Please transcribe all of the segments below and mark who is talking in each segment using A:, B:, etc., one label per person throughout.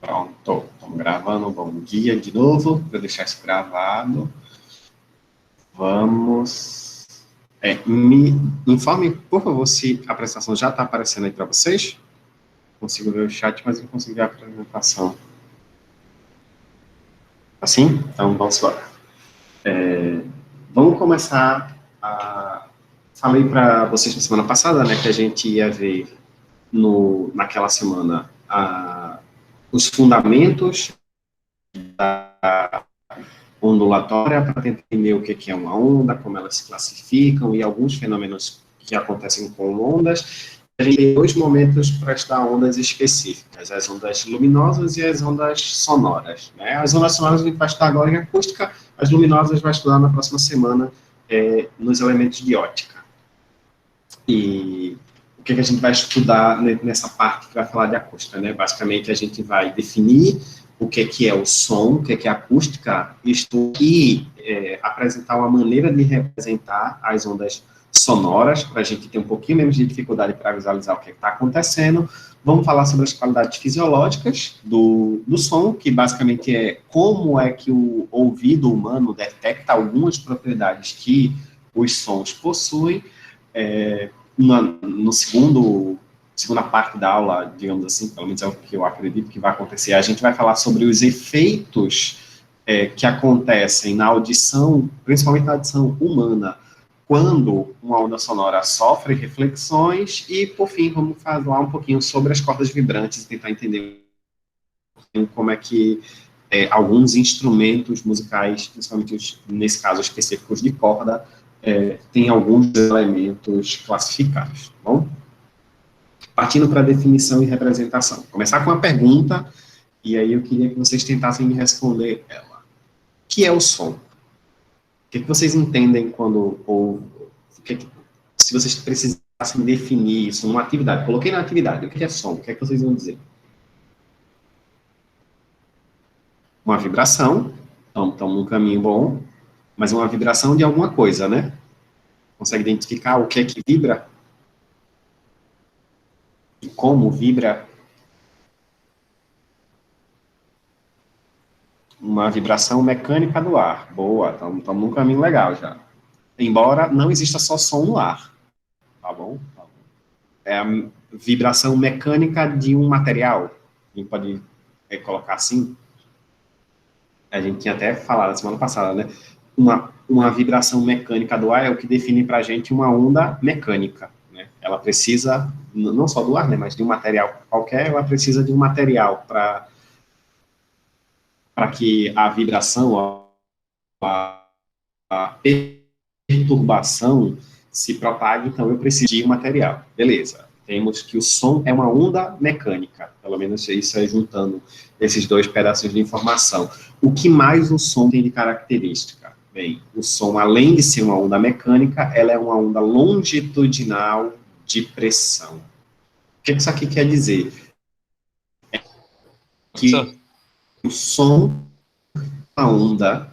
A: Pronto, estamos gravando. Bom dia de novo, para deixar isso gravado. Vamos... me informe, por favor, se a apresentação já está aparecendo aí para vocês. Consigo ver o chat, mas não consigo ver a apresentação. Assim? Então, vamos lá. Vamos começar a... Falei para vocês na semana passada, né, que a gente ia ver naquela semana os fundamentos da ondulatória para tentar entender o que é uma onda, como elas se classificam e alguns fenômenos que acontecem com ondas. A gente tem dois momentos para estudar ondas específicas, as ondas luminosas e as ondas sonoras, né? As ondas sonoras a gente vai estudar agora em acústica, as luminosas a gente vai estudar na próxima semana nos elementos de ótica. E o que a gente vai estudar nessa parte que vai falar de acústica, né? Basicamente, a gente vai definir o que é o som, o que é a acústica, e apresentar uma maneira de representar as ondas sonoras, para a gente ter um pouquinho menos de dificuldade para visualizar o que está acontecendo. Vamos falar sobre as qualidades fisiológicas do som, que basicamente é como é que o ouvido humano detecta algumas propriedades que os sons possuem. No segunda parte da aula, digamos assim, pelo menos é o que eu acredito que vai acontecer, a gente vai falar sobre os efeitos que acontecem na audição, principalmente na audição humana, quando uma onda sonora sofre reflexões, e, por fim, vamos falar um pouquinho sobre as cordas vibrantes e tentar entender como é que alguns instrumentos musicais, principalmente nesse caso específicos de corda, tem alguns elementos classificados, tá bom? Partindo para definição e representação. Começar com uma pergunta, e aí eu queria que vocês tentassem me responder ela. O que é o som? O que vocês entendem quando se vocês precisassem definir isso numa atividade? Coloquei na atividade, o que é som? O que vocês vão dizer? Uma vibração, então estamos num caminho bom, mas uma vibração de alguma coisa, né? Consegue identificar o que é que vibra? E como vibra? Uma vibração mecânica do ar. Boa, estamos num caminho legal já. Embora não exista só som no ar. Tá bom? É a vibração mecânica de um material. A gente pode colocar assim. A gente tinha até falado na semana passada, né? Uma vibração mecânica do ar é o que define para a gente uma onda mecânica, né? Ela precisa, não só do ar, né, mas de um material qualquer, ela precisa de um material para que a vibração, a perturbação se propague, então eu preciso de um material. Beleza. Temos que o som é uma onda mecânica, pelo menos isso é juntando esses dois pedaços de informação. O que mais o som tem de característica? Bem, o som, além de ser uma onda mecânica, ela é uma onda longitudinal de pressão. O que isso aqui quer dizer? É que o som, a onda,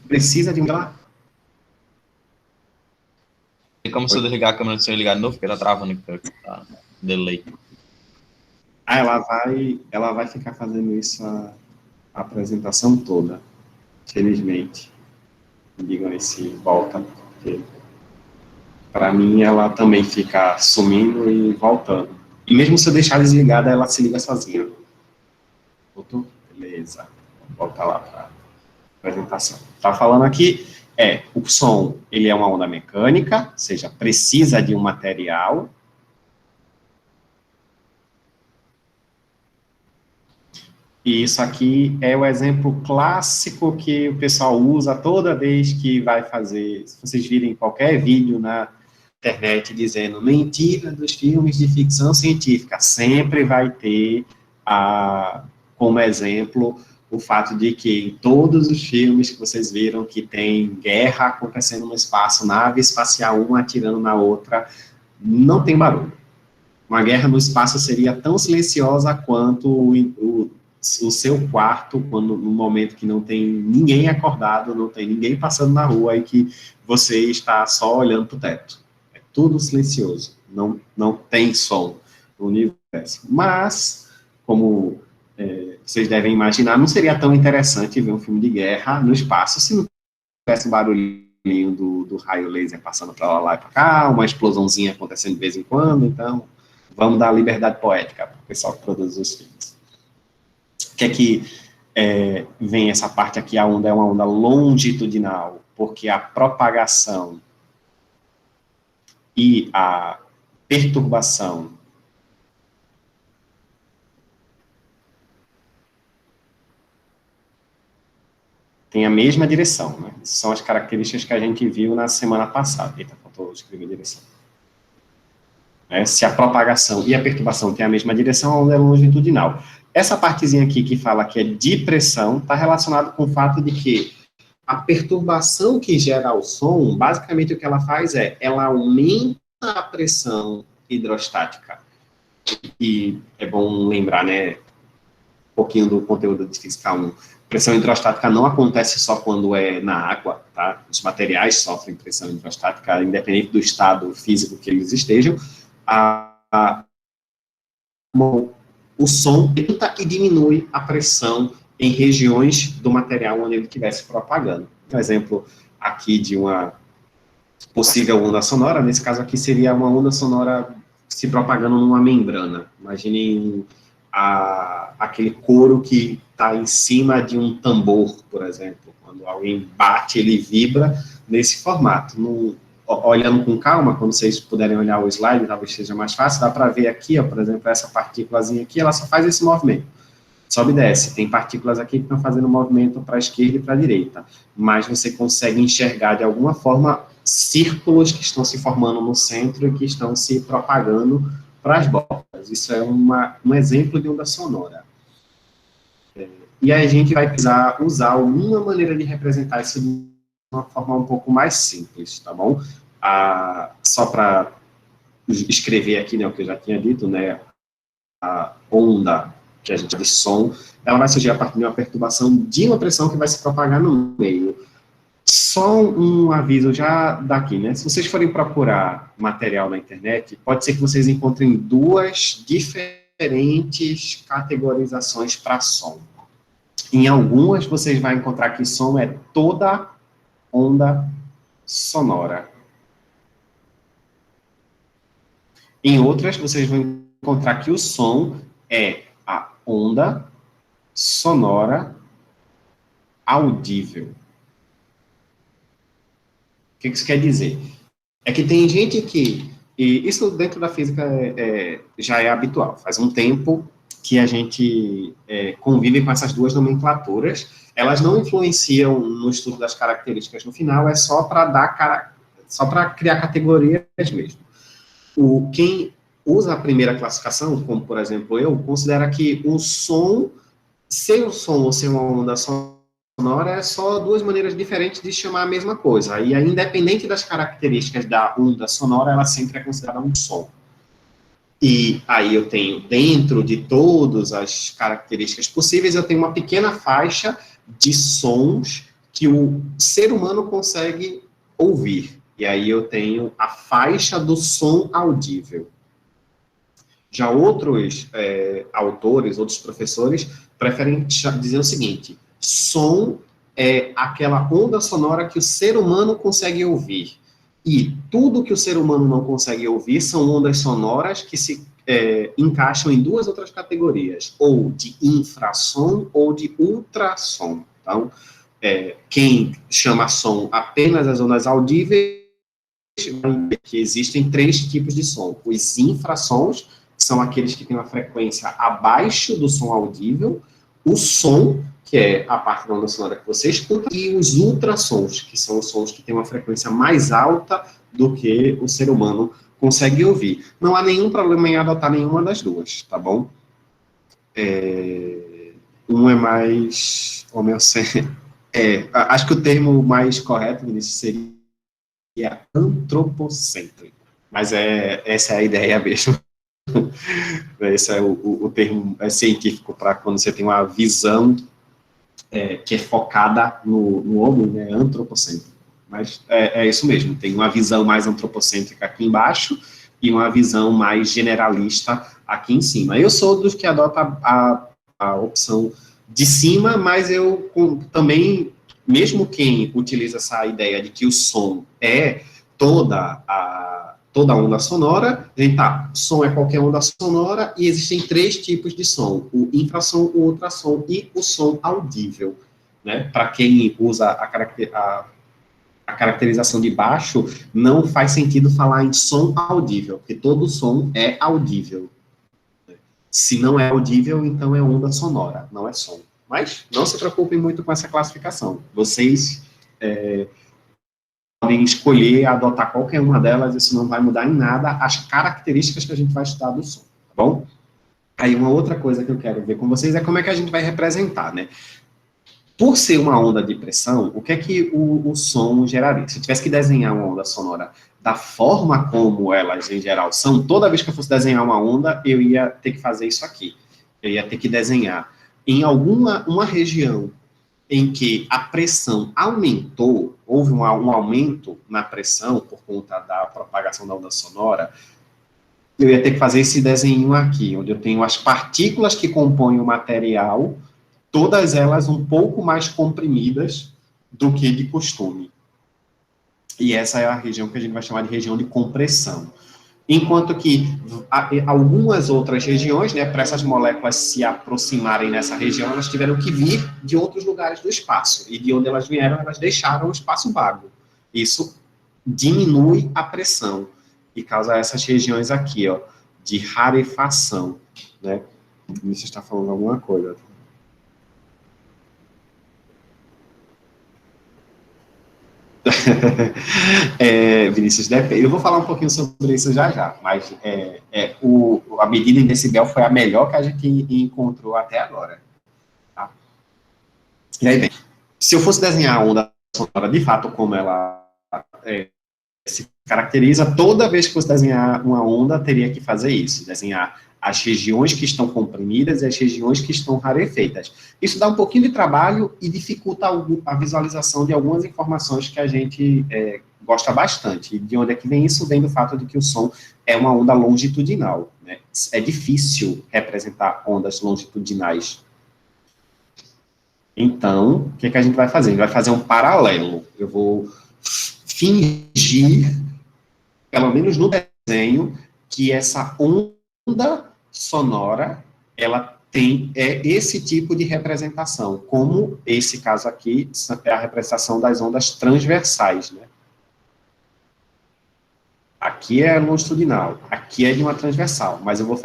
A: precisa de uma...
B: Tem como se eu desligar a câmera do senhor e ligar de novo, porque tá travando aqui, tá delay.
A: Ela vai ficar fazendo isso a apresentação toda, felizmente. Digam aí se volta, porque para mim ela também fica sumindo e voltando. E mesmo se eu deixar desligada, ela se liga sozinha. Voltou? Beleza. Vamos voltar lá para a apresentação. Tá falando aqui, o som, ele é uma onda mecânica, ou seja, precisa de um material. E isso aqui é o exemplo clássico que o pessoal usa toda vez que vai fazer, se vocês virem qualquer vídeo na internet dizendo mentira dos filmes de ficção científica, sempre vai ter como exemplo o fato de que em todos os filmes que vocês viram que tem guerra acontecendo no espaço, nave espacial uma atirando na outra, não tem barulho. Uma guerra no espaço seria tão silenciosa quanto o seu quarto, no momento que não tem ninguém acordado, não tem ninguém passando na rua e que você está só olhando para o teto. É tudo silencioso, não tem som no universo. Mas, como vocês devem imaginar, não seria tão interessante ver um filme de guerra no espaço se não tivesse um barulhinho do raio laser passando para lá e para cá, uma explosãozinha acontecendo de vez em quando. Então, vamos dar liberdade poética para o pessoal que produz os filmes. O que é que vem essa parte aqui? A onda é uma onda longitudinal, porque a propagação e a perturbação tem a mesma direção, né? São as características que a gente viu na semana passada. Eita, faltou escrever a direção. Se a propagação e a perturbação têm a mesma direção, a onda é longitudinal. Essa partezinha aqui que fala que é de pressão está relacionado com o fato de que a perturbação que gera o som, basicamente o que ela faz ela aumenta a pressão hidrostática. E é bom lembrar, né, um pouquinho do conteúdo de Física 1. Pressão hidrostática não acontece só quando é na água, tá? Os materiais sofrem pressão hidrostática, independente do estado físico que eles estejam. O som aumenta e diminui a pressão em regiões do material onde ele estiver se propagando. Um exemplo aqui de uma possível onda sonora, nesse caso aqui seria uma onda sonora se propagando numa membrana. Imaginem aquele couro que está em cima de um tambor, por exemplo. Quando alguém bate, ele vibra nesse formato. Olhando com calma, quando vocês puderem olhar o slide, talvez seja mais fácil, dá para ver aqui, por exemplo, essa partículazinha aqui, ela só faz esse movimento. Sobe e desce. Tem partículas aqui que estão fazendo movimento para a esquerda e para a direita. Mas você consegue enxergar, de alguma forma, círculos que estão se formando no centro e que estão se propagando para as bordas. Isso é um exemplo de onda sonora. E aí a gente vai precisar usar alguma maneira de representar isso de uma forma um pouco mais simples, tá bom? Só para escrever aqui, né, o que eu já tinha dito, né, a onda que a gente chama de som, ela vai surgir a partir de uma perturbação de uma pressão que vai se propagar no meio. Só um aviso já daqui, né? Se vocês forem procurar material na internet, pode ser que vocês encontrem duas diferentes categorizações para som. Em algumas, vocês vão encontrar que som é toda onda sonora. Em outras, vocês vão encontrar que o som é a onda sonora audível. O que isso quer dizer? É que tem gente que, e isso dentro da física já é habitual, faz um tempo que a gente convive com essas duas nomenclaturas, elas não influenciam no estudo das características no final, é só para criar categorias mesmo. Quem usa a primeira classificação, como por exemplo eu, considera que o som, ser um som ou ser uma onda sonora, é só duas maneiras diferentes de chamar a mesma coisa. E aí, independente das características da onda sonora, ela sempre é considerada um som. E aí eu tenho, dentro de todas as características possíveis, eu tenho uma pequena faixa de sons que o ser humano consegue ouvir. E aí eu tenho a faixa do som audível. Já outros autores, outros professores, preferem dizer o seguinte: som é aquela onda sonora que o ser humano consegue ouvir. E tudo que o ser humano não consegue ouvir são ondas sonoras que se encaixam em duas outras categorias, ou de infrassom ou de ultrassom. Então, quem chama som apenas as ondas audíveis, que existem três tipos de som. Os infrassons são aqueles que têm uma frequência abaixo do som audível, o som, que é a parte da onda sonora que você escuta, e os ultrassons, que são os sons que têm uma frequência mais alta do que o ser humano consegue ouvir. Não há nenhum problema em adotar nenhuma das duas, tá bom? Um é mais homeocêntrico. Acho que o termo mais correto, Vinícius, seria antropocêntrico. Mas essa é a ideia mesmo. Esse é o termo científico para quando você tem uma visão que é focada no homem, né, antropocêntrico. Mas é isso mesmo, tem uma visão mais antropocêntrica aqui embaixo e uma visão mais generalista aqui em cima. Eu sou dos que adota a a opção de cima, mas eu também, mesmo quem utiliza essa ideia de que o som é toda a onda sonora, a gente som é qualquer onda sonora, e existem 3 tipos de som: o infrassom, o ultrassom e o som audível, né? Para quem usa a caracterização de baixo, não faz sentido falar em som audível, porque todo som é audível. Se não é audível, então é onda sonora, não é som. Mas não se preocupem muito com essa classificação. Vocês podem escolher adotar qualquer uma delas, isso não vai mudar em nada as características que a gente vai estudar do som, tá bom? Aí uma outra coisa que eu quero ver com vocês é como é que a gente vai representar, né? Por ser uma onda de pressão, o que é que o som geraria? Se eu tivesse que desenhar uma onda sonora da forma como elas, em geral, são, toda vez que eu fosse desenhar uma onda, eu ia ter que fazer isso aqui. Eu ia ter que desenhar em uma região em que a pressão aumentou, houve um aumento na pressão por conta da propagação da onda sonora, eu ia ter que fazer esse desenho aqui, onde eu tenho as partículas que compõem o material, todas elas um pouco mais comprimidas do que de costume. E essa é a região que a gente vai chamar de região de compressão. Enquanto que algumas outras regiões, né, para essas moléculas se aproximarem nessa região, elas tiveram que vir de outros lugares do espaço. E de onde elas vieram, elas deixaram o espaço vago. Isso diminui a pressão e causa essas regiões aqui, ó, de rarefação, né? Você está falando alguma coisa. Vinícius, eu vou falar um pouquinho sobre isso já, mas a medida em decibel foi a melhor que a gente encontrou até agora. Tá? E aí, bem, se eu fosse desenhar a onda sonora de fato como ela se caracteriza, toda vez que fosse desenhar uma onda, teria que fazer isso, desenhar as regiões que estão comprimidas e as regiões que estão rarefeitas. Isso dá um pouquinho de trabalho e dificulta a visualização de algumas informações que a gente gosta bastante. E de onde é que vem isso? Vem do fato de que o som é uma onda longitudinal, né? É difícil representar ondas longitudinais. Então, o que a gente vai fazer? A gente vai fazer um paralelo. Eu vou fingir, pelo menos no desenho, que essa onda sonora, ela tem esse tipo de representação, como esse caso aqui é a representação das ondas transversais, né? Aqui é longitudinal, aqui é de uma transversal, mas eu vou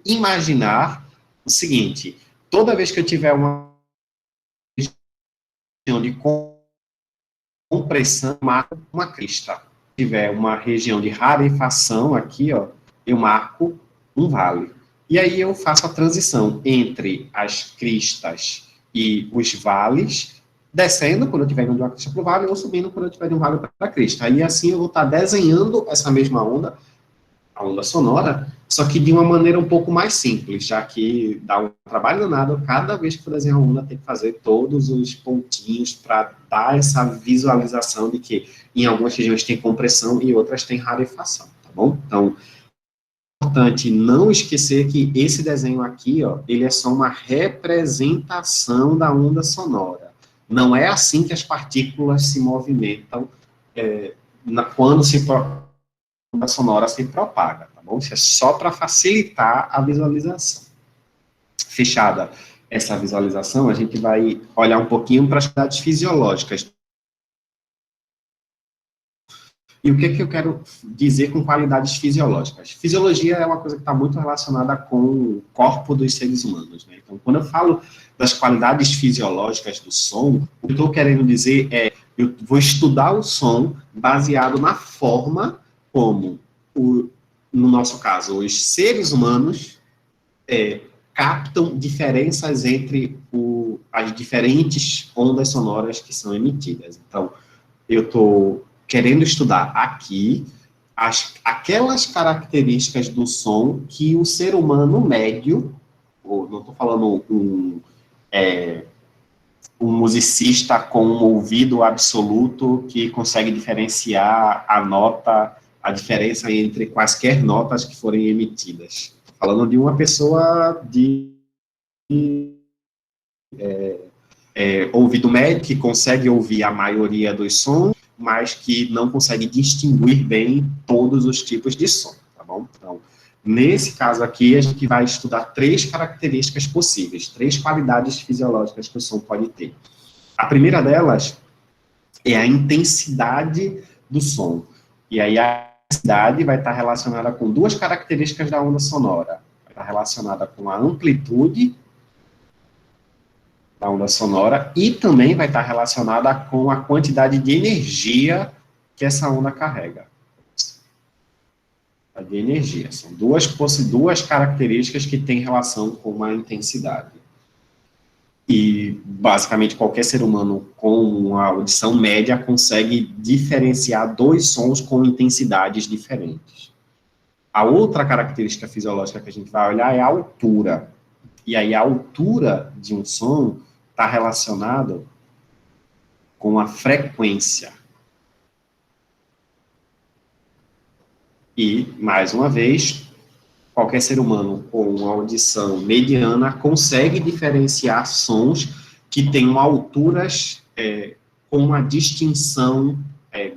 A: imaginar o seguinte: toda vez que eu tiver uma região de compressão, eu marco uma crista. Se tiver uma região de rarefação aqui, ó, eu marco um vale. E aí eu faço a transição entre as cristas e os vales, descendo quando eu estiver indo de uma crista para o vale, ou subindo quando eu estiver de um vale para a crista. Aí assim eu vou estar desenhando essa mesma onda, a onda sonora, só que de uma maneira um pouco mais simples, já que dá um trabalho danado, cada vez que for desenhar uma onda, tem que fazer todos os pontinhos para dar essa visualização de que em algumas regiões tem compressão e outras tem rarefação, tá bom? Então, é importante não esquecer que esse desenho aqui, ó, ele é só uma representação da onda sonora. Não é assim que as partículas se movimentam quando a onda sonora se propaga, tá bom? Isso é só para facilitar a visualização. Fechada essa visualização, a gente vai olhar um pouquinho para as qualidades fisiológicas. E o que eu quero dizer com qualidades fisiológicas? Fisiologia é uma coisa que está muito relacionada com o corpo dos seres humanos, né? Então, quando eu falo das qualidades fisiológicas do som, o que eu estou querendo dizer é, eu vou estudar o som baseado na forma como, no nosso caso, os seres humanos captam diferenças entre as diferentes ondas sonoras que são emitidas. Então, eu estou querendo estudar aqui aquelas características do som que o ser humano médio, ou não estou falando um musicista com um ouvido absoluto que consegue diferenciar a diferença entre quaisquer notas que forem emitidas. Estou falando de uma pessoa de ouvido médio, que consegue ouvir a maioria dos sons, mas que não consegue distinguir bem todos os tipos de som, tá bom? Então, nesse caso aqui, a gente vai estudar 3 características possíveis, 3 qualidades fisiológicas que o som pode ter. A primeira delas é a intensidade do som. E aí a intensidade vai estar relacionada com 2 características da onda sonora. Vai estar relacionada com a amplitude da onda sonora e também vai estar relacionada com a quantidade de energia que essa onda carrega. De energia. São duas características que têm relação com a intensidade. E, basicamente, qualquer ser humano com uma audição média consegue diferenciar 2 sons com intensidades diferentes. A outra característica fisiológica que a gente vai olhar é a altura. E aí, a altura de um som está relacionado com a frequência. E, mais uma vez, qualquer ser humano com uma audição mediana consegue diferenciar sons que tenham alturas com uma distinção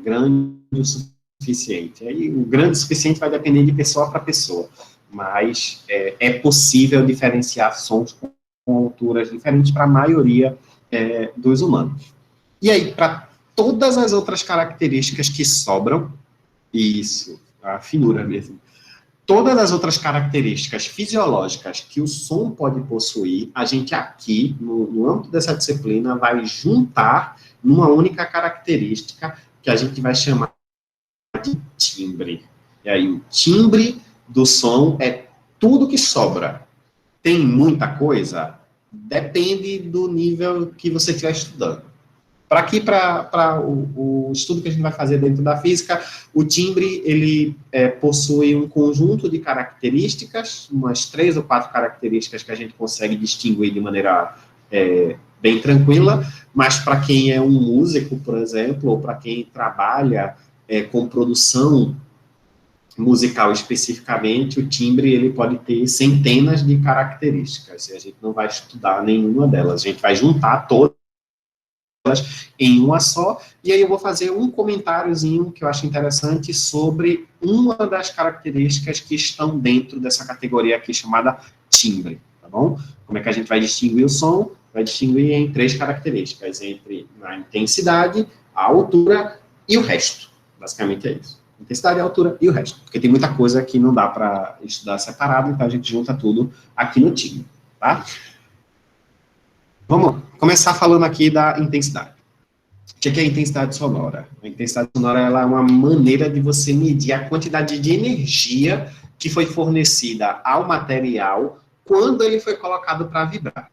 A: grande o suficiente. Aí, o grande o suficiente vai depender de pessoa para pessoa, mas é possível diferenciar sons com alturas diferentes para a maioria dos humanos. E aí, para todas as outras características que sobram, isso, a finura mesmo, todas as outras características fisiológicas que o som pode possuir, a gente aqui, no âmbito dessa disciplina, vai juntar numa única característica que a gente vai chamar de timbre. E aí, o timbre do som é tudo que sobra. Tem muita coisa? Depende do nível que você estiver estudando. Para o estudo que a gente vai fazer dentro da física, o timbre, ele possui um conjunto de características, umas 3 ou 4 características que a gente consegue distinguir de maneira bem tranquila, mas para quem é um músico, por exemplo, ou para quem trabalha com produção musical especificamente, o timbre ele pode ter centenas de características, e a gente não vai estudar nenhuma delas, a gente vai juntar todas em uma só, e aí eu vou fazer um comentáriozinho que eu acho interessante sobre uma das características que estão dentro dessa categoria aqui chamada timbre, tá bom? Como é que a gente vai distinguir o som? Vai distinguir em 3 características, entre a intensidade, a altura e o resto. Basicamente é isso. Intensidade, a altura e o resto. Porque tem muita coisa que não dá para estudar separado, então a gente junta tudo aqui no timbre, tá? Vamos começar falando aqui da intensidade. O que é a intensidade sonora? A intensidade sonora ela é uma maneira de você medir a quantidade de energia que foi fornecida ao material quando ele foi colocado para vibrar.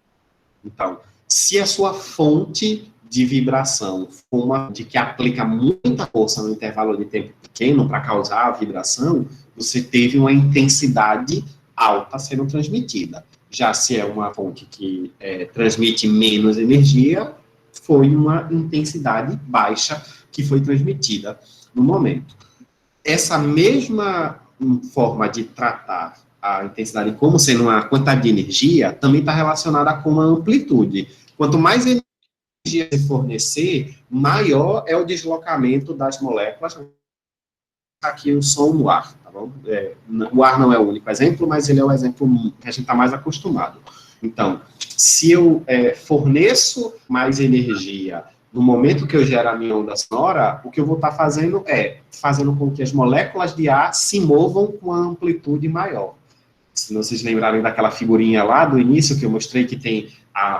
A: Então, se a sua fonte de vibração for uma de que aplica muita força no intervalo de tempo pequeno para causar a vibração, você teve uma intensidade alta sendo transmitida. Já se é uma fonte que transmite menos energia, foi uma intensidade baixa que foi transmitida no momento. Essa mesma forma de tratar a intensidade como sendo uma quantidade de energia também está relacionada com a amplitude. Quanto mais energia você fornecer, maior é o deslocamento das moléculas. Aqui o som no ar, tá bom? O ar não é o único exemplo, mas ele é o exemplo que a gente está mais acostumado. Então, se eu forneço mais energia no momento que eu gero a minha onda sonora, o que eu vou estar fazendo é fazendo com que as moléculas de ar se movam com uma amplitude maior. Se vocês lembrarem daquela figurinha lá do início que eu mostrei que tem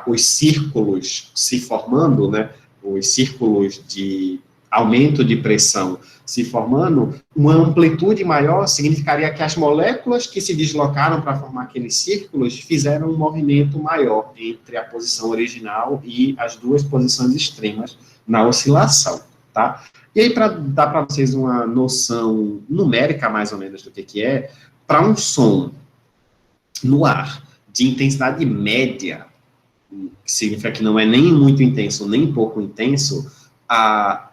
A: os círculos se formando, né? Os círculos de aumento de pressão se formando, uma amplitude maior significaria que as moléculas que se deslocaram para formar aqueles círculos fizeram um movimento maior entre a posição original e as 2 posições extremas na oscilação, tá? E aí, para dar para vocês uma noção numérica, mais ou menos, do que é, para um som no ar de intensidade média, que significa que não é nem muito intenso, nem pouco intenso, a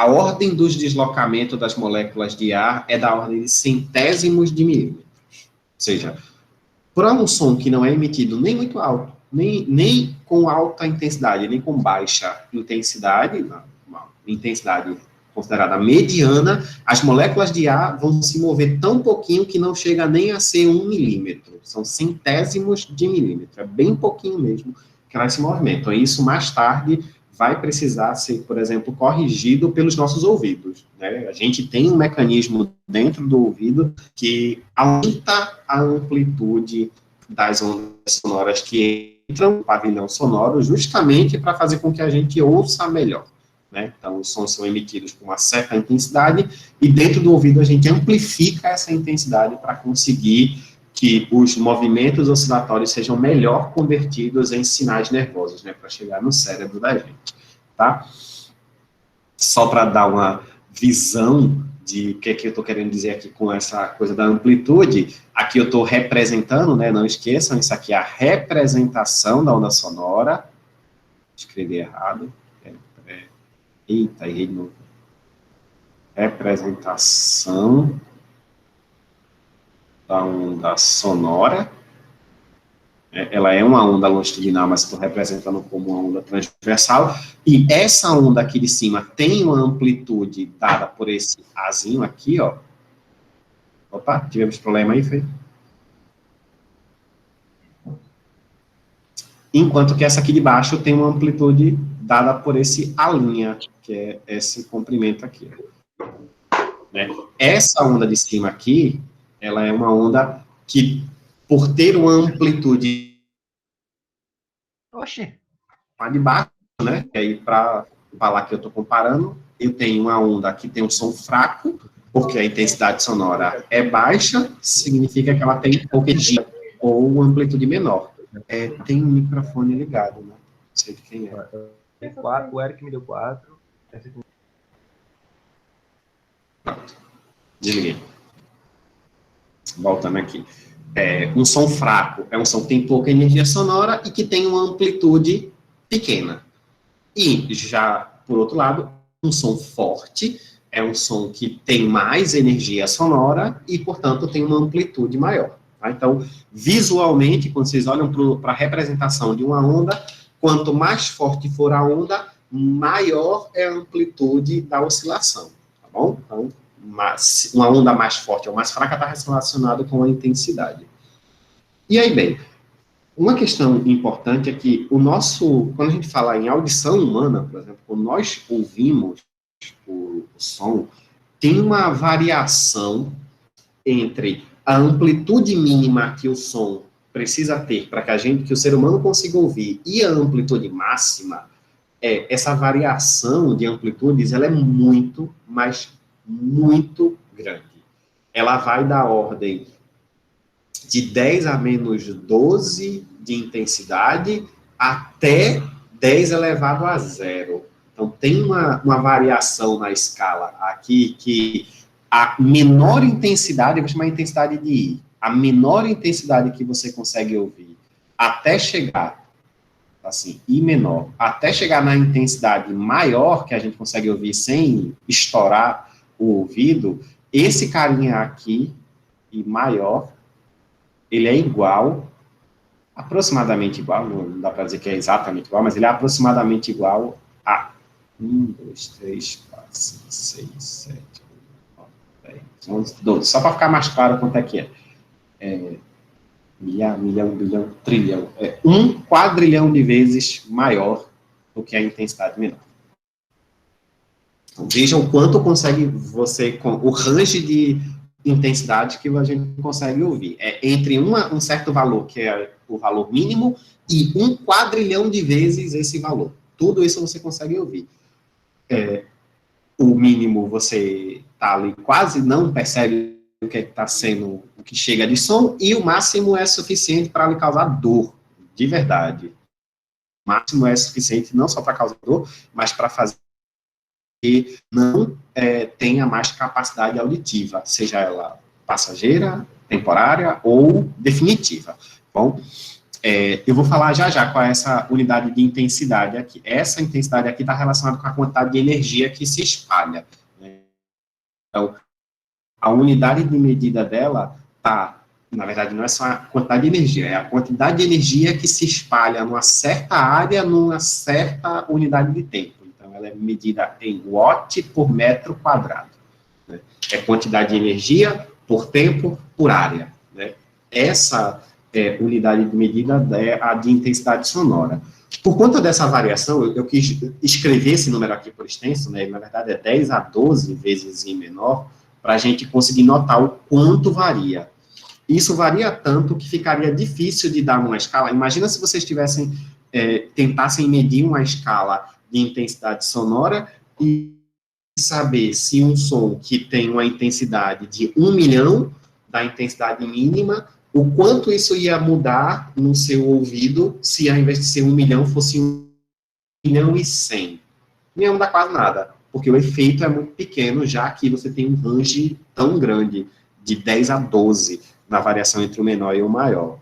A: ordem dos deslocamentos das moléculas de ar é da ordem de centésimos de milímetros. Ou seja, para um som que não é emitido nem muito alto, nem com alta intensidade, nem com baixa intensidade, uma intensidade considerada mediana, as moléculas de ar vão se mover tão pouquinho que não chega nem a ser 1 milímetro, são centésimos de milímetro, é bem pouquinho mesmo que elas se movimentam, e isso mais tarde vai precisar ser, por exemplo, corrigido pelos nossos ouvidos, né? A gente tem um mecanismo dentro do ouvido que aumenta a amplitude das ondas sonoras que entram no pavilhão sonoro justamente para fazer com que a gente ouça melhor, né? Então, os sons são emitidos com uma certa intensidade e dentro do ouvido a gente amplifica essa intensidade para conseguir que os movimentos oscilatórios sejam melhor convertidos em sinais nervosos, né, para chegar no cérebro da gente, tá? Só para dar uma visão de o que eu estou querendo dizer aqui com essa coisa da amplitude, aqui eu estou representando, né, não esqueçam, isso aqui é a representação da onda sonora, escrevi errado, eita, errei de novo, representação da onda sonora, ela é uma onda longitudinal, mas estou representando como uma onda transversal, e essa onda aqui de cima tem uma amplitude dada por esse Azinho aqui, ó. Opa, tivemos problema aí, Fê? Enquanto que essa aqui de baixo tem uma amplitude dada por esse Alinha, que é esse comprimento aqui. Né? Essa onda de cima aqui, ela é uma onda que, por ter uma amplitude a de baixo, né, e aí para falar que eu estou comparando, eu tenho uma onda que tem um som fraco, porque a intensidade sonora é baixa, significa que ela tem pouca energia, ou uma amplitude menor. Tem um microfone ligado, né, não sei de quem é.
C: O Eric me deu 4.
A: Pronto, desliguei. Voltando aqui. Um som fraco é um som que tem pouca energia sonora e que tem uma amplitude pequena. E já, por outro lado, um som forte é um som que tem mais energia sonora e, portanto, tem uma amplitude maior. Tá? Então, visualmente, quando vocês olham para a representação de uma onda, quanto mais forte for a onda, maior é a amplitude da oscilação. Tá bom? Então, uma onda mais forte ou mais fraca está relacionada com a intensidade. E aí, bem, uma questão importante é que quando a gente fala em audição humana, por exemplo, quando nós ouvimos o som, tem uma variação entre a amplitude mínima que o som precisa ter para que o ser humano consiga ouvir e a amplitude máxima, essa variação de amplitudes, ela é muito, mas muito grande. Ela vai da ordem de 10 a menos 12 de intensidade até 10 elevado a 0. Então, tem uma variação na escala aqui que a menor intensidade, eu vou chamar de intensidade de I, a menor intensidade que você consegue ouvir até chegar, assim, I menor, até chegar na intensidade maior que a gente consegue ouvir sem estourar o ouvido, esse carinha aqui, e maior, ele é igual, aproximadamente igual, não dá para dizer que é exatamente igual, mas ele é aproximadamente igual a 1, 2, 3, 4, 5, 6, 7, 8, 9, 10, 11, 12. Só para ficar mais claro quanto é que é. Milhão, bilhão, trilhão. É 1 quadrilhão de vezes maior do que a intensidade menor. Então, vejam o quanto consegue você, com o range de intensidade que a gente consegue ouvir. Entre um certo valor, que é o valor mínimo, e 1 quadrilhão de vezes esse valor. Tudo isso você consegue ouvir. O mínimo você está ali, quase não percebe o que está sendo, o que chega de som, e o máximo é suficiente para lhe causar dor, de verdade. O máximo é suficiente não só para causar dor, mas para fazer que não tenha mais capacidade auditiva, seja ela passageira, temporária ou definitiva. Bom, eu vou falar já qual é essa unidade de intensidade aqui. Essa intensidade aqui está relacionada com a quantidade de energia que se espalha. Né? Então, a unidade de medida dela está na verdade, não é só a quantidade de energia, é a quantidade de energia que se espalha numa certa área, numa certa unidade de tempo. Então, ela é medida em watt por metro quadrado. Né? É quantidade de energia por tempo por área. Né? Essa unidade de medida é a de intensidade sonora. Por conta dessa variação, eu quis escrever esse número aqui por extenso, né? Na verdade é 10 a 12 vezes I menor, para a gente conseguir notar o quanto varia. Isso varia tanto que ficaria difícil de dar uma escala. Imagina se vocês tentassem medir uma escala de intensidade sonora e saber se um som que tem uma intensidade de 1 milhão, da intensidade mínima, o quanto isso ia mudar no seu ouvido se ao invés de ser 1 milhão fosse 1 milhão e 100. Não ia dá quase nada, porque o efeito é muito pequeno, já que você tem um range tão grande, de 10 a 12, na variação entre o menor e o maior.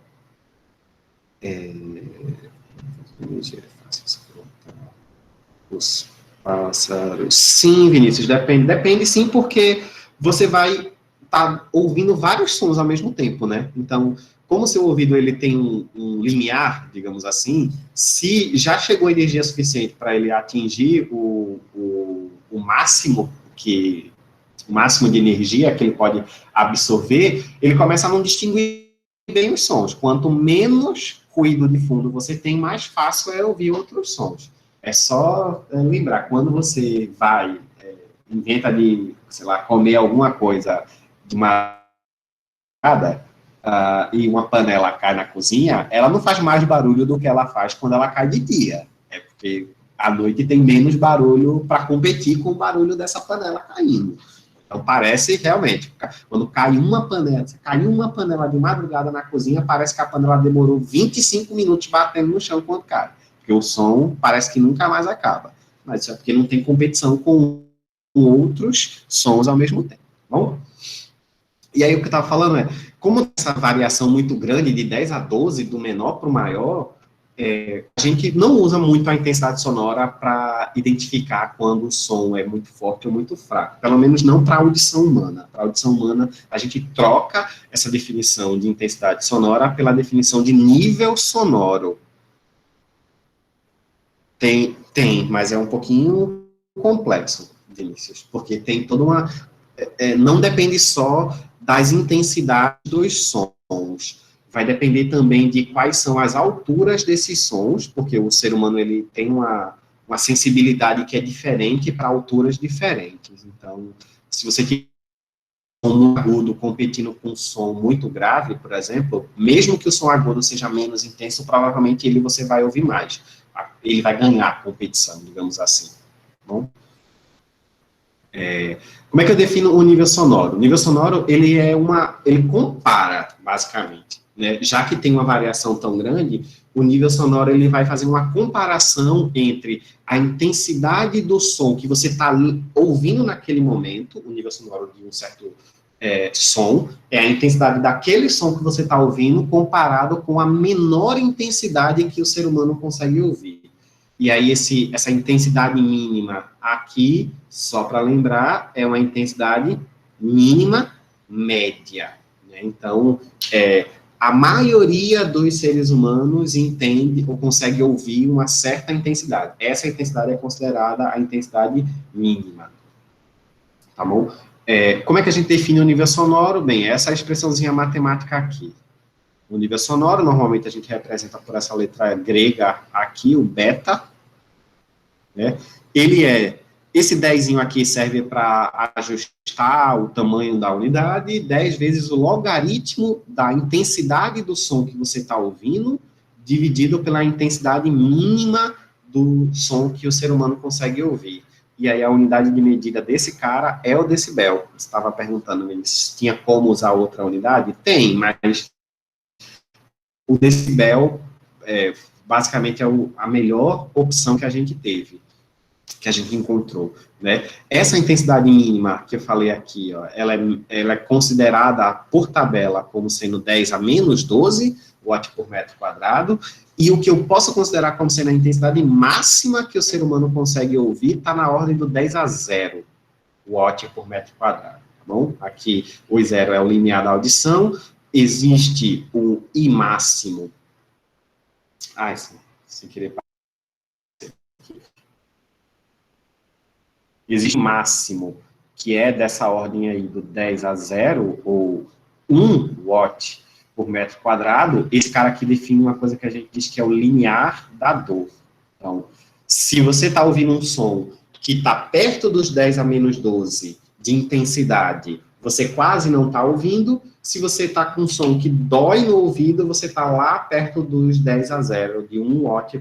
A: Os pássaros. Sim, Vinícius, depende. Depende sim, porque você vai estar ouvindo vários sons ao mesmo tempo, né? Então, como o seu ouvido ele tem um limiar, digamos assim, se já chegou energia suficiente para ele atingir o máximo de energia que ele pode absorver, ele começa a não distinguir bem os sons. Quanto menos ruído de fundo você tem, mais fácil é ouvir outros sons. É só lembrar, quando você inventa de, sei lá, comer alguma coisa de madrugada, e uma panela cai na cozinha, ela não faz mais barulho do que ela faz quando ela cai de dia. É porque à noite tem menos barulho para competir com o barulho dessa panela caindo. Então, parece realmente, quando caiu uma panela de madrugada na cozinha, parece que a panela demorou 25 minutos batendo no chão quando cai. Porque o som parece que nunca mais acaba. Mas isso é porque não tem competição com outros sons ao mesmo tempo. Bom? E aí o que eu estava falando como essa variação muito grande, de 10 a 12, do menor para o maior, a gente não usa muito a intensidade sonora para identificar quando o som é muito forte ou muito fraco, pelo menos não para a audição humana. Para a audição humana, a gente troca essa definição de intensidade sonora pela definição de nível sonoro. Tem, mas é um pouquinho complexo, Vinícius, porque tem toda uma... não depende só das intensidades dos sons, vai depender também de quais são as alturas desses sons, porque o ser humano ele tem uma sensibilidade que é diferente para alturas diferentes. Então, se você tiver um agudo competindo com um som muito grave, por exemplo, mesmo que o som agudo seja menos intenso, provavelmente você vai ouvir mais. Ele vai ganhar a competição, digamos assim. Bom? Como é que eu defino o nível sonoro? O nível sonoro, ele compara, basicamente. Né? Já que tem uma variação tão grande, o nível sonoro ele vai fazer uma comparação entre a intensidade do som que você está ouvindo naquele momento, o nível sonoro de um certo som, é a intensidade daquele som que você está ouvindo comparado com a menor intensidade que o ser humano consegue ouvir. E aí essa intensidade mínima aqui, só para lembrar, é uma intensidade mínima média. Né? Então, a maioria dos seres humanos entende ou consegue ouvir uma certa intensidade. Essa intensidade é considerada a intensidade mínima. Tá bom? Como é que a gente define o nível sonoro? Bem, essa é a expressãozinha matemática aqui. O nível sonoro, normalmente a gente representa por essa letra grega aqui, o beta. Né? Esse 10 aqui serve para ajustar o tamanho da unidade, 10 vezes o logaritmo da intensidade do som que você está ouvindo, dividido pela intensidade mínima do som que o ser humano consegue ouvir. E aí a unidade de medida desse cara é o decibel. Você estava perguntando, se tinha como usar outra unidade? Tem, mas o decibel basicamente é a melhor opção que a gente teve, que a gente encontrou, né? Essa intensidade mínima que eu falei aqui, ó, ela é considerada por tabela como sendo 10 a menos 12 watt por metro quadrado, e o que eu posso considerar como sendo a intensidade máxima que o ser humano consegue ouvir está na ordem do 10 a 0 watt por metro quadrado, tá bom? Aqui o 0 é o limiar da audição, existe o I máximo. Sem querer. Existe o máximo, que é dessa ordem aí do 10 a 0, ou 1 watt por metro quadrado. Esse cara aqui define uma coisa que a gente diz que é o limiar da dor. Então, se você está ouvindo um som que está perto dos 10 a menos 12 de intensidade, você quase não está ouvindo. Se você está com um som que dói no ouvido, você está lá perto dos 10 a 0, de 1 watt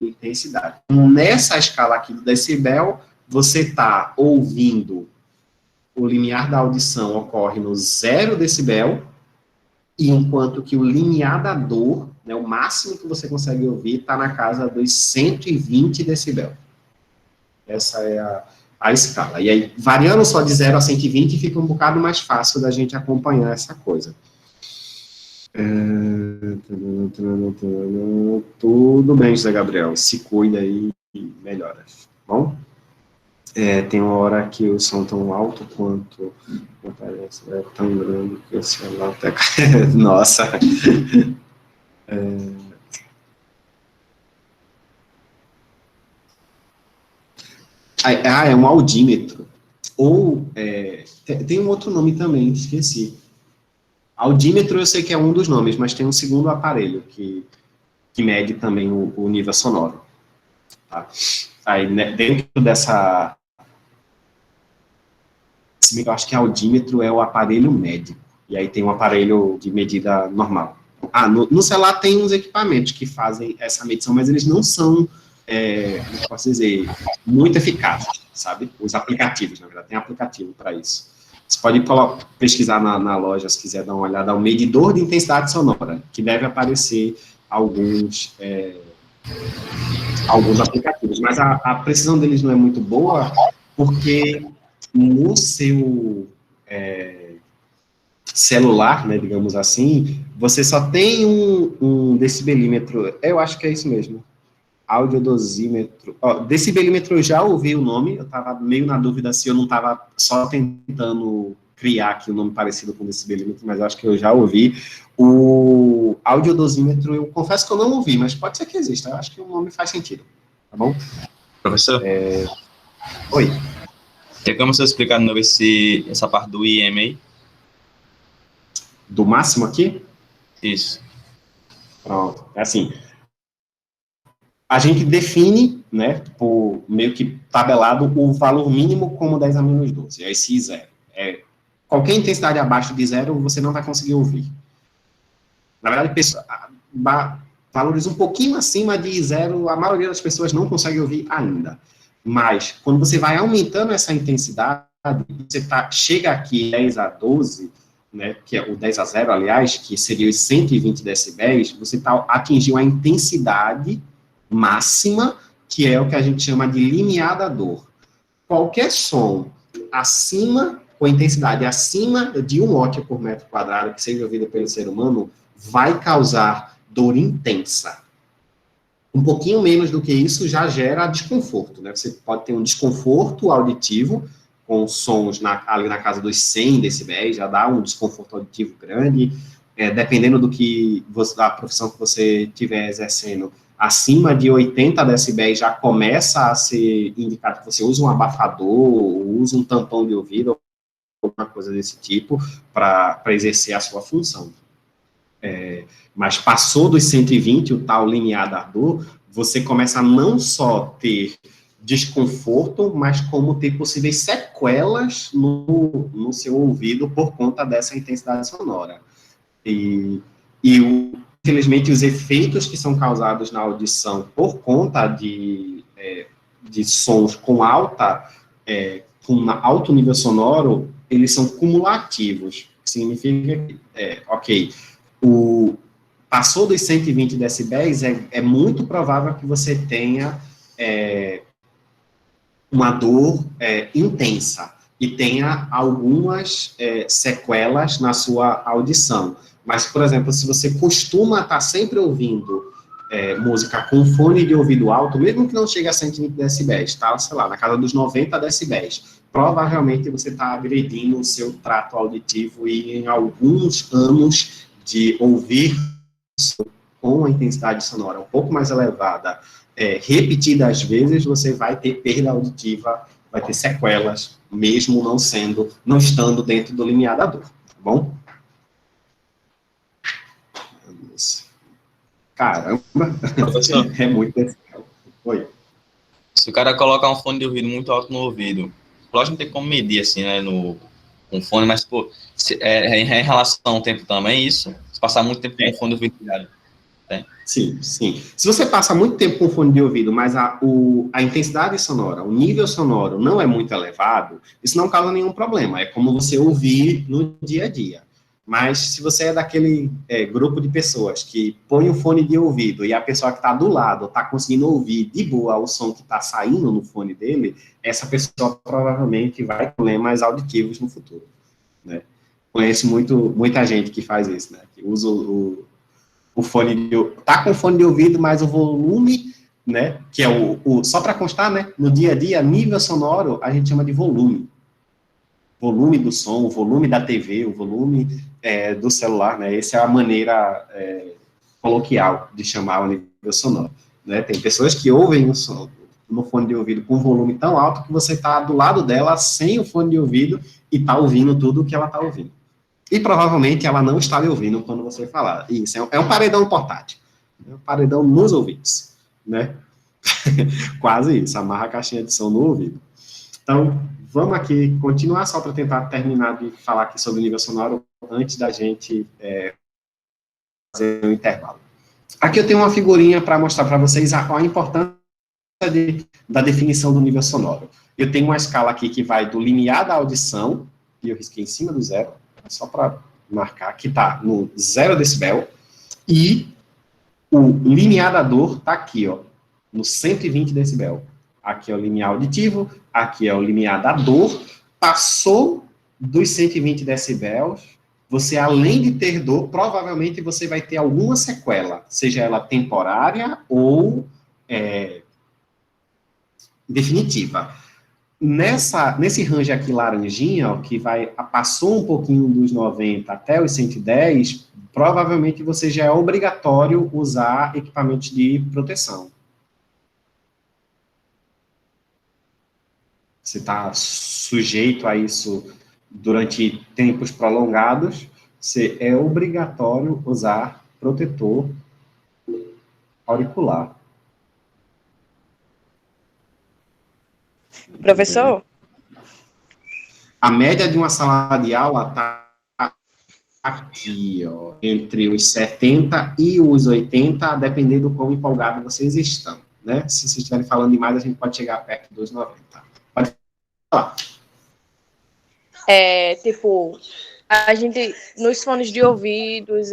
A: de intensidade. Nessa escala aqui do decibel, você está ouvindo, o limiar da audição ocorre no 0 decibel, e enquanto que o limiar da dor, né, o máximo que você consegue ouvir, está na casa dos 120 decibel. Essa é a escala. E aí, variando só de 0 a 120, fica um bocado mais fácil da gente acompanhar essa coisa. Tudo bem, José Gabriel. Se cuida aí e melhora. Bom? Tem uma hora que o som tão alto quanto parece, é tão grande que o celular até cai. Nossa. É um audímetro. Ou, tem um outro nome também, esqueci. Audímetro eu sei que é um dos nomes, mas tem um segundo aparelho que mede também o nível sonoro. Tá? Aí, né, dentro dessa... Eu acho que audímetro é o aparelho médico. E aí tem um aparelho de medida normal. No celular tem uns equipamentos que fazem essa medição, mas eles não são, como posso dizer, muito eficazes, sabe? Os aplicativos, na verdade, tem aplicativo para isso. Você pode pesquisar na loja, se quiser dar uma olhada, o medidor de intensidade sonora, que deve aparecer alguns aplicativos, mas a precisão deles não é muito boa, porque no seu celular, né, digamos assim, você só tem um decibelímetro, eu acho que é isso mesmo, audiodosímetro. Decibelímetro eu já ouvi o nome, eu estava meio na dúvida se eu não estava só tentando criar aqui um nome parecido com decibelímetro, mas eu acho que eu já ouvi. O audiodosímetro, eu confesso que eu não ouvi, mas pode ser que exista, eu acho que o nome faz sentido, tá bom?
B: Professor?
A: Oi.
B: Tem como você explicar de novo essa parte do IM aí?
A: Do máximo aqui?
B: Isso.
A: Pronto. É assim, a gente define, né, por meio que tabelado, o valor mínimo como 10 a menos 12, é esse I0. Qualquer intensidade abaixo de 0, você não vai conseguir ouvir. Na verdade, valores um pouquinho acima de 0, a maioria das pessoas não consegue ouvir ainda. Mas, quando você vai aumentando essa intensidade, você chega aqui 10 a 12, né, que é o 10 a 0, aliás, que seria os 120 decibéis, você atingiu a intensidade máxima, que é o que a gente chama de limiar da dor. Qualquer som com intensidade acima de 1 watt por metro quadrado, que seja ouvido pelo ser humano, vai causar dor intensa. Um pouquinho menos do que isso já gera desconforto, né? Você pode ter um desconforto auditivo, com sons ali na casa dos 100 decibéis, já dá um desconforto auditivo grande, dependendo da profissão que você estiver exercendo. Acima de 80 decibéis já começa a ser indicado que você usa um abafador, ou usa um tampão de ouvido, ou alguma coisa desse tipo, para exercer a sua função. Mas passou dos 120, o tal limiar da dor, você começa a não só ter desconforto, mas como ter possíveis sequelas no seu ouvido por conta dessa intensidade sonora. Infelizmente, os efeitos que são causados na audição por conta de sons com alto nível sonoro, eles são cumulativos. Significa que, passou dos 120 decibéis, é muito provável que você tenha uma dor intensa e tenha algumas sequelas na sua audição. Mas, por exemplo, se você costuma estar sempre ouvindo música com fone de ouvido alto, mesmo que não chegue a 120 decibéis, tá? Sei lá, na casa dos 90 decibéis, provavelmente você está agredindo o seu trato auditivo e em alguns anos de ouvir com a intensidade sonora um pouco mais elevada, repetidas vezes, você vai ter perda auditiva, vai ter sequelas, mesmo não estando dentro do limiar da dor, tá bom? Caramba,
B: Professor,
A: é muito decibel. Oi.
B: se o cara colocar um fone de ouvido muito alto no ouvido, lógico não tem como medir, assim, né, com fone, mas, pô, em relação ao tempo também, isso, se passar muito tempo com o fone de ouvido ligado.
A: Sim, sim. Se você passa muito tempo com fone de ouvido, mas a intensidade sonora, o nível sonoro não é muito elevado, isso não causa nenhum problema. É como você ouvir no dia a dia. Mas se você é daquele grupo de pessoas que põe o fone de ouvido e a pessoa que está do lado está conseguindo ouvir de boa o som que está saindo no fone dele, essa pessoa provavelmente vai ter problemas auditivos no futuro, né? Conheço muita gente que faz isso, né? Que usa o fone tá com fone de ouvido, mas o volume, né, que é só para constar, né, no dia a dia, nível sonoro, a gente chama de volume. Volume do som, o volume da TV, o volume do celular, né, essa é a maneira coloquial de chamar o nível sonoro, né. Tem pessoas que ouvem o som no fone de ouvido com um volume tão alto que você está do lado dela sem o fone de ouvido e está ouvindo tudo o que ela está ouvindo. E provavelmente ela não está lhe ouvindo quando você falar. Isso, é um paredão portátil. É um paredão nos ouvidos, né? Quase isso, amarra a caixinha de som no ouvido. Então, vamos aqui continuar só para tentar terminar de falar aqui sobre o nível sonoro antes da gente fazer o intervalo. Aqui eu tenho uma figurinha para mostrar para vocês a importância da definição do nível sonoro. Eu tenho uma escala aqui que vai do limiar da audição, e eu risquei em cima do zero, só para marcar, que está no 0 decibel, e o limiar da dor está aqui, ó, no 120 decibel. Aqui é o limiar auditivo, aqui é o limiar da dor. Passou dos 120 decibéis, você, além de ter dor, provavelmente você vai ter alguma sequela, seja ela temporária ou definitiva. Nesse range aqui laranjinha, ó, que passou um pouquinho dos 90 até os 110, provavelmente você já é obrigatório usar equipamentos de proteção. Você está sujeito a isso durante tempos prolongados, você é obrigatório usar protetor auricular.
D: Professor?
A: A média de uma sala de aula está aqui, ó, entre os 70 e os 80, dependendo do quão empolgado vocês estão, né? Se vocês estiverem falando demais, a gente pode chegar perto dos 90. Pode falar.
D: A gente, nos fones de ouvidos,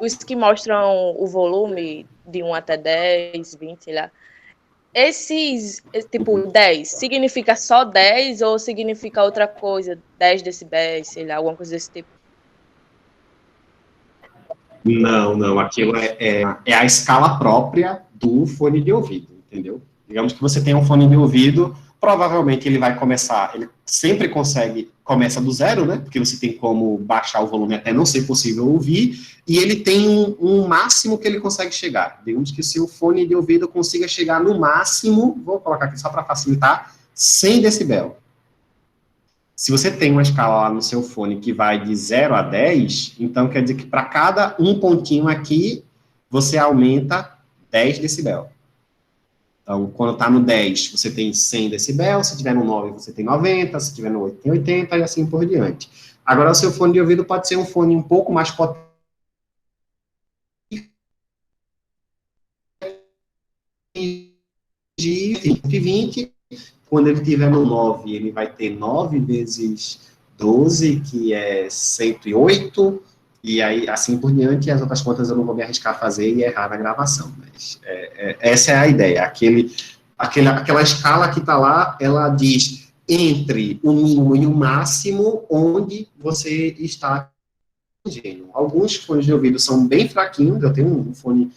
D: os que mostram o volume de 1 até 10, 20, sei lá, esses, 10, significa só 10 ou significa outra coisa? 10 decibéis, sei lá, alguma coisa desse tipo?
A: Não, aquilo é a escala própria do fone de ouvido, entendeu? Digamos que você tem um fone de ouvido, provavelmente ele vai começar, ele sempre começa do zero, né? Porque você tem como baixar o volume até não ser possível ouvir, e ele tem um máximo que ele consegue chegar. Digamos que o seu fone de ouvido consiga chegar no máximo, vou colocar aqui só para facilitar, 100 decibel. Se você tem uma escala lá no seu fone que vai de 0 a 10, então quer dizer que para cada um pontinho aqui, você aumenta 10 decibel. Então, quando está no 10, você tem 100 decibel, se tiver no 9, você tem 90, se tiver no 8, tem 80, e assim por diante. Agora, o seu fone de ouvido pode ser um fone um pouco mais potente, de 120, quando ele estiver no 9, ele vai ter 9 vezes 12, que é 108, e aí, assim por diante, as outras contas eu não vou me arriscar a fazer e errar na gravação, mas essa é a ideia, aquela escala que está lá, ela diz entre o mínimo e o máximo, onde você está. Alguns fones de ouvido são bem fraquinhos, eu tenho um fone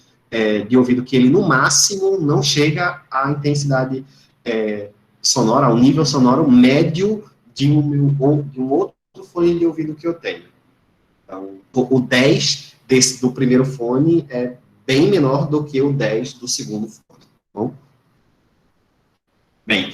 A: de ouvido que ele, no máximo, não chega à intensidade sonora, ao nível sonoro médio de um outro fone de ouvido que eu tenho. Então, o 10 do primeiro fone é bem menor do que o 10 do segundo fone. Tá bom? Bem,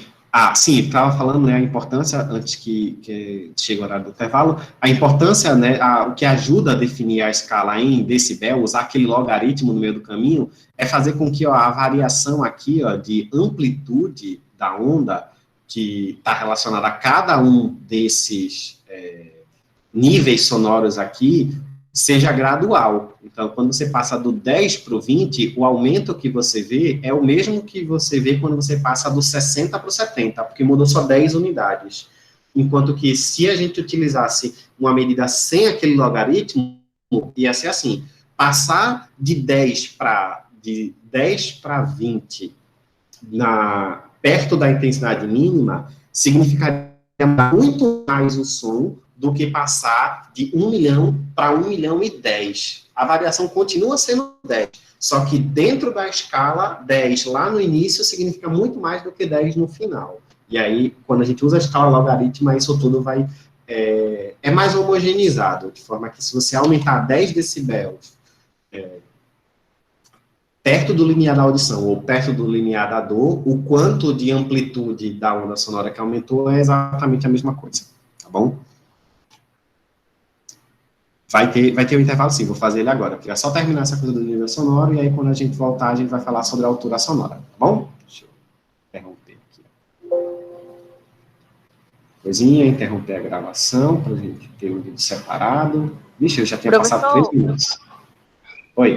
A: sim, estava falando, né, a importância, antes que chegue o horário do intervalo, a importância, né, o que ajuda a definir a escala em decibel, usar aquele logaritmo no meio do caminho, é fazer com que a variação aqui, de amplitude da onda, que está relacionada a cada um desses níveis sonoros aqui, seja gradual. Então, quando você passa do 10 para o 20, o aumento que você vê é o mesmo que você vê quando você passa do 60 para o 70, porque mudou só 10 unidades. Enquanto que, se a gente utilizasse uma medida sem aquele logaritmo, ia ser assim, passar de 10 para 20 perto da intensidade mínima, significaria muito mais o som do que passar de 1 milhão para 1 milhão e 10. A variação continua sendo 10, só que dentro da escala, 10 lá no início significa muito mais do que 10 no final. E aí, quando a gente usa a escala logarítmica, isso tudo vai... é mais homogeneizado, de forma que se você aumentar 10 decibéis perto do limiar da audição ou perto do limiar da dor, o quanto de amplitude da onda sonora que aumentou é exatamente a mesma coisa, tá bom? Vai ter um intervalo, sim, vou fazer ele agora. Eu queria só terminar essa coisa do nível sonoro, e aí quando a gente voltar, a gente vai falar sobre a altura sonora, tá bom? Deixa eu interromper aqui. Coisinha, interromper a gravação, para a gente ter um vídeo separado. Vixe, eu já tinha passado 3 minutos.